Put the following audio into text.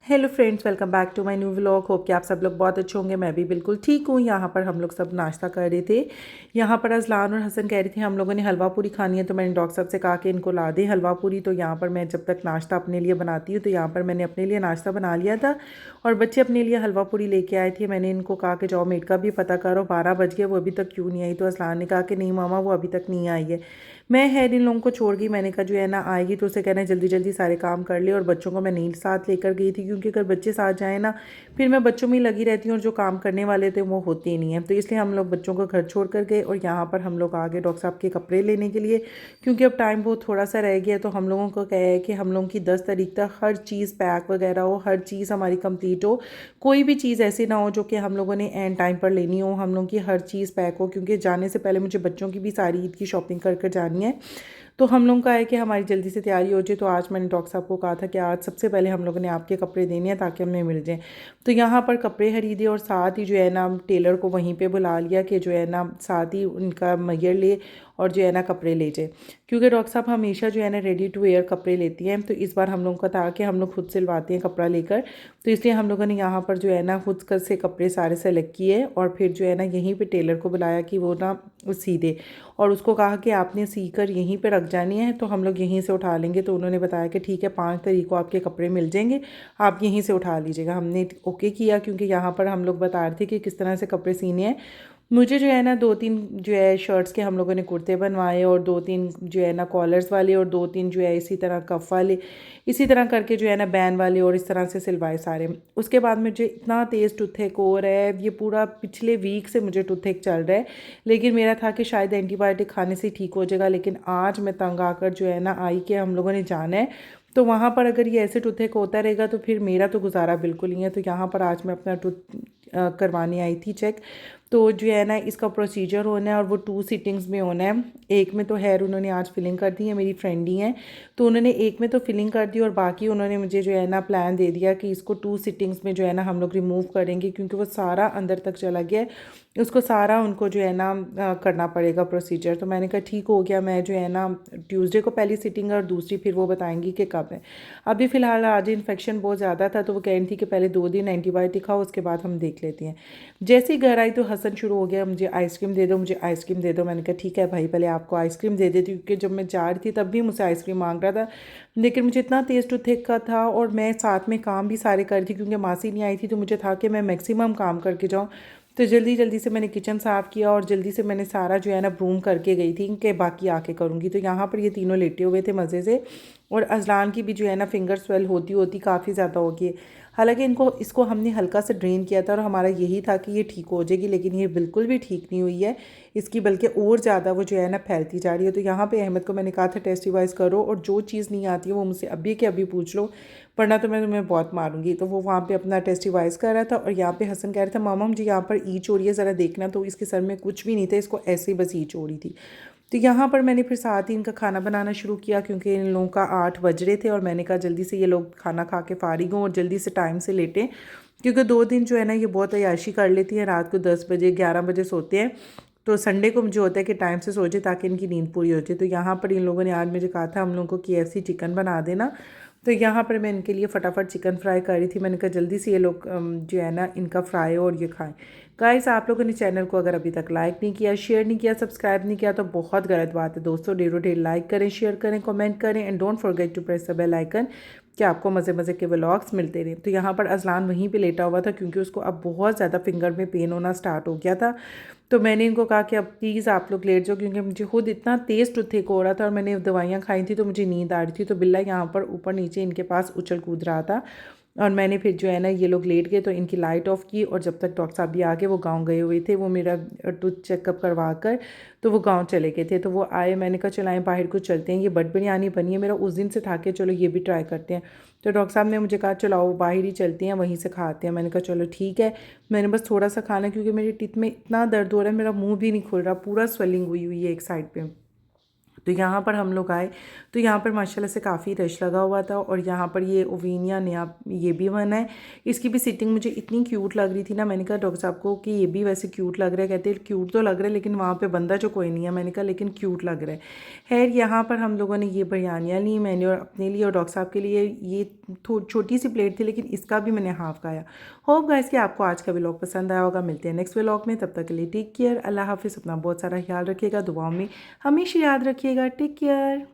Hello friends, welcome back to my new vlog. Hope कि आप सब लोग बहुत अच्छे होंगे। मैं भी बिल्कुल ठीक हूँ। यहाँ पर हम लोग सब नाश्ता कर रहे थे। यहाँ पर अज़लान और हसन कह रहे थे हम लोगों ने हलवा पूरी खानी है, तो मैंने डॉक्टर साहब से कहा कि इनको ला दें हलवा पूरी। तो यहाँ पर मैं जब तक नाश्ता अपने लिए बनाती हूँ, तो यहाँ पर मैंने अपने लिए नाश्ता बना लिया था और बच्चे अपने लिए हलवा पूरी लेके आए थे। मैंने इनको कहा कि जाओ मेड का भी पता करो, 12 बज गए, वो अभी तक क्यों नहीं आई। तो अज़लान ने कहा कि नहीं मामा, वो अभी तक नहीं आई है। मैं है इन लोगों को छोड़ गई। मैंने कहा जो है ना आएगी तो उसे कहना है जल्दी जल्दी सारे काम कर ले। और बच्चों को मैं नहीं साथ लेकर गई थी, क्योंकि अगर बच्चे साथ जाए ना, फिर मैं बच्चों में ही लगी रहती हूँ और जो काम करने वाले थे वो होते ही नहीं हैं। तो इसलिए हम लोग बच्चों को घर छोड़ कर गए और यहाँ पर हम लोग आ गए डॉक्टर साहब के कपड़े लेने के लिए, क्योंकि अब टाइम बहुत थोड़ा सा रह गया। तो हम लोगों को कहा है कि हम लोगों की 10 तारीख तक हर चीज़ पैक वगैरह हो, हर चीज़ हमारी कंप्लीट हो। कोई भी चीज़ ऐसी ना हो जो कि हम लोगों ने एंड टाइम पर लेनी हो। हम लोगों की हर चीज़ पैक हो, क्योंकि जाने से पहले मुझे बच्चों की भी सारी ईद की शॉपिंग कर कर जानी है। तो हम लोगों का है कि हमारी जल्दी से तैयारी हो जाए। तो आज मैंने डॉक्टर साहब को कहा था कि आज सबसे पहले हम लोगों ने आपके कपड़े देने हैं ताकि हमें मिल जाएँ। तो यहाँ पर कपड़े खरीदे और साथ ही जो है ना टेलर को वहीं पे बुला लिया कि जो है ना साथ ही उनका मैयर ले और जो है ना कपड़े ले जाए, क्योंकि डॉक्टर साहब हमेशा जो है ना रेडी टू वेयर कपड़े लेती हैं। तो इस बार हम लोगों का था कि हम लोग खुद सिलवाते हैं कपड़ा लेकर। तो इसलिए हम लोगों ने यहाँ पर जो है ना खुद से कपड़े सारे सेलेक्ट किए और फिर जो है ना यहीं पे टेलर को बुलाया कि वो ना सी दे, और उसको कहा कि आपने सी कर यहीं पे रख जानी है, तो हम लोग यहीं से उठा लेंगे। तो उन्होंने बताया कि ठीक है, 5 तारीख को आपके कपड़े मिल जाएंगे, आप यहीं से उठा लीजिएगा। हमने ओके किया, क्योंकि यहाँ पर हम लोग बता रहे थे कि किस तरह से कपड़े सीने हैं। मुझे जो है ना 2-3 जो है शर्ट्स के हम लोगों ने कुर्ते बनवाए और 2-3 जो है ना कॉलर्स वाले और 2-3 जो है इसी तरह कफ वाले, इसी तरह करके जो है ना बैन वाले, और इस तरह से सिलवाए सारे। उसके बाद मुझे इतना तेज़ टूथेक हो रहा है, ये पूरा पिछले वीक से मुझे टूथेक चल रहा है। लेकिन मेरा था कि शायद एंटीबायोटिक खाने से ठीक हो जाएगा, लेकिन आज मैं तंग आकर जो है ना आई कि हम लोगों ने जाना है। तो वहाँ पर अगर ये ऐसे टूथेक होता रहेगा तो फिर मेरा तो गुजारा बिल्कुल नहीं है। तो यहाँ पर आज मैं अपना टूथ करवाने आई थी चेक। तो जो है ना इसका प्रोसीजर होना है और वो 2 सिटिंग्स में होना है। एक में तो हेयर उन्होंने आज फिलिंग कर दी है, मेरी फ्रेंड ही हैं, तो उन्होंने एक में तो फिलिंग कर दी और बाकी उन्होंने मुझे जो है ना प्लान दे दिया कि इसको 2 सिटिंग्स में जो है ना हम लोग रिमूव करेंगे, क्योंकि वो सारा अंदर तक चला गया है। उसको सारा उनको जो है ना करना पड़ेगा प्रोसीजर। तो मैंने कहा ठीक हो गया, मैं जो है ना ट्यूसडे को पहली सिटिंग और दूसरी फिर वो बताएंगी कि कब है। अभी फ़िलहाल आज इन्फेक्शन बहुत ज़्यादा था, तो वो कह रही थी कि पहले 2 दिन एंटीबायोटिक खाओ, उसके बाद हम देख लेते हैं। जैसे ही घर आई तो हसन शुरू हो गया, मुझे आइसक्रीम दे दो, मुझे आइसक्रीम दे दो। मैंने कहा ठीक है भाई, पहले आपको आइसक्रीम दे देती हूँ, क्योंकि जब मैं जा रही थी तब भी मुझसे आइसक्रीम मांग रहा था। लेकिन मुझे इतना तेज़ टूथेक का था और मैं साथ में काम भी सारे कर रही थी, क्योंकि मासी नहीं आई थी। तो मुझे था कि मैं मैक्सिमम काम करके जाऊँ। तो जल्दी जल्दी से मैंने किचन साफ़ किया और जल्दी से मैंने सारा जो है ना ब्रूम करके गई थी कि बाकी आके करूँगी। तो यहाँ पर ये तीनों लेटे हुए थे मज़े से, और अज़लान की भी जो है ना फिंगर स्वेल होती होती काफ़ी ज़्यादा होगी। हालांकि इसको हमने हल्का से ड्रेन किया था और हमारा यही था कि ये ठीक हो जाएगी, लेकिन ये बिल्कुल भी ठीक नहीं हुई है इसकी, बल्कि और ज़्यादा वो जो है ना फैलती जा रही है। तो यहाँ पे अहमद को मैंने कहा था टेस्ट रिवाइज़ करो, और जो चीज़ नहीं आती है वो मुझसे अभी के अभी पूछ लो, वरना तो मैं तुम्हें बहुत मारूंगी। तो वो वहाँ पे अपना टेस्ट रिवाइज़ कर रहा था और यहाँ पे हसन कह रहा था मामा मुझे यहाँ पर ईच हो रही है, ज़रा देखना। तो इसके सर में कुछ भी नहीं था, इसको ऐसे ही बस ईच हो रही थी। तो यहाँ पर मैंने फिर साथ ही इनका खाना बनाना शुरू किया, क्योंकि इन लोगों का 8 बज रहे थे और मैंने कहा जल्दी से ये लोग खाना खा के फारिग हों और जल्दी से टाइम से लेटें, क्योंकि 2 दिन जो है ना ये बहुत अय्याशी कर लेती हैं, रात को 10 बजे 11 बजे सोते हैं। तो संडे को मुझे होता है कि टाइम से सो जाए ताकि इनकी नींद पूरी हो जाए। तो यहाँ पर इन लोगों ने आज मुझे कहा था हम लोगों को KFC चिकन बना देना। तो यहाँ पर मैं इनके लिए फटाफट चिकन फ्राई कर रही थी। मैंने कहा जल्दी से ये लोग जो है ना इनका फ्राई हो और ये खाएं। गाइस, आप लोगों ने चैनल को अगर अभी तक लाइक नहीं किया, शेयर नहीं किया, सब्सक्राइब नहीं किया, तो बहुत गलत बात है दोस्तों। ढेरों ढेर लाइक करें, शेयर करें, कमेंट करें, and don't forget to press the bell icon कि आपको मज़े मज़े के व्लॉग्स मिलते रहें। तो यहाँ पर अज़लान वहीं पे लेटा हुआ था, क्योंकि उसको अब बहुत ज़्यादा फिंगर में पेन होना स्टार्ट हो गया था। तो मैंने इनको कहा कि अब प्लीज़ आप लोग लेट जाओ, क्योंकि मुझे खुद इतना तेज़ टूथेक हो रहा था और मैंने दवाइयाँ खाई थी तो मुझे नींद आ रही थी। तो बिल्ला यहाँ पर ऊपर नीचे इनके पास उछल कूद रहा था, और मैंने फिर जो है ना ये लोग लेट गए तो इनकी लाइट ऑफ की। और जब तक डॉक्टर साहब भी आगे, वो गांव गए हुए थे, वो मेरा टूथ चेकअप करवा कर तो वो गांव चले गए थे। तो वो आए, मैंने कहा चलाएं बाहर को चलते हैं, ये बट बिरयानी बनी है, मेरा उस दिन से था कि चलो ये भी ट्राई करते हैं। तो डॉक्टर साहब ने मुझे कहा चलो बाहर ही चलते हैं, वहीं से खाते हैं। मैंने कहा चलो ठीक है। मैंने बस थोड़ा सा खाना, क्योंकि मेरी टीथ में इतना दर्द हो रहा है, मेरा मुँह भी नहीं खुल रहा, पूरा स्वेलिंग हुई हुई है एक साइड पर। तो यहाँ पर हम लोग आए तो यहाँ पर माशाल्लाह से काफ़ी रश लगा हुआ था। और यहाँ पर ये ओविनिया नया ये भी बना है, इसकी भी सिटिंग मुझे इतनी क्यूट लग रही थी ना। मैंने कहा डॉक्टर साहब को कि ये भी वैसे क्यूट लग रहा है। कहते हैं क्यूट तो लग रहा है लेकिन वहाँ पे बंदा जो कोई नहीं है। मैंने कहा लेकिन क्यूट लग रहा है। खैर यहाँ पर हम लोगों ने ये बिरयानियाँ ली, मैंने और अपने लिए और डॉक्टर साहब के लिए। ये छोटी सी प्लेट थी लेकिन इसका भी मैंने हाफ़ खाया। होप गाइस कि आपको आज का व्लॉग पसंद आया होगा। मिलते हैं नेक्स्ट व्लॉग में, तब तक के लिए टेक केयर, अल्लाह हाफिज़। अपना बहुत सारा ख्याल रखिएगा, दुआओं में हमेशा याद रखिएगा। Take care.